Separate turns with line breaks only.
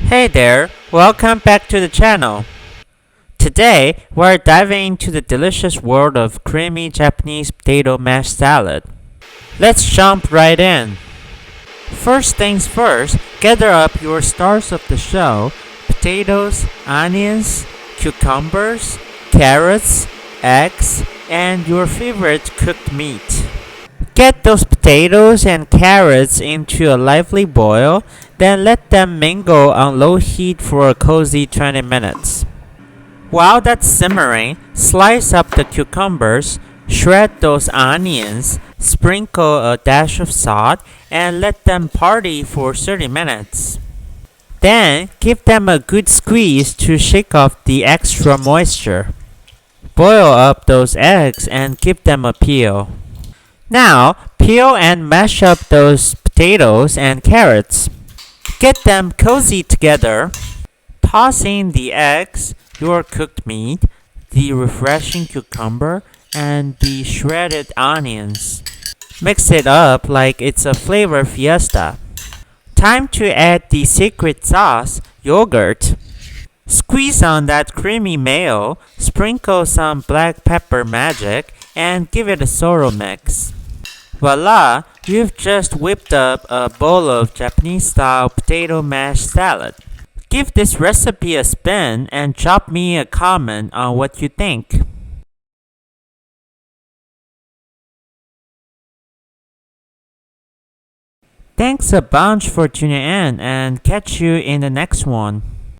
Hey there, welcome back to the channel. Today, we're diving into the delicious world of creamy Japanese potato mashed salad. Let's jump right in. First things first, gather up your stars of the show: potatoes, onions, cucumbers, carrots, eggs, and your favorite cooked meat. Get those potatoes and carrots into a lively boil, then let them mingle on low heat for a cozy 20 minutes. While that's simmering, slice up the cucumbers, shred those onions, sprinkle a dash of salt, and let them party for 30 minutes. Then, give them a good squeeze to shake off the extra moisture. Boil up those eggs and give them a peel. Now, peel and mash up those potatoes and carrots. Get them cozy together. Toss in the eggs, your cooked meat, the refreshing cucumber, and the shredded onions. Mix it up like it's a flavor fiesta. Time to add the secret sauce, yogurt. Squeeze on that creamy mayo, sprinkle some black pepper magic, and give it a thorough mix. Voila! You've just whipped up a bowl of Japanese-style potato mashed salad. Give this recipe a spin and drop me a comment on what you think. Thanks a bunch for tuning in and catch you in the next one.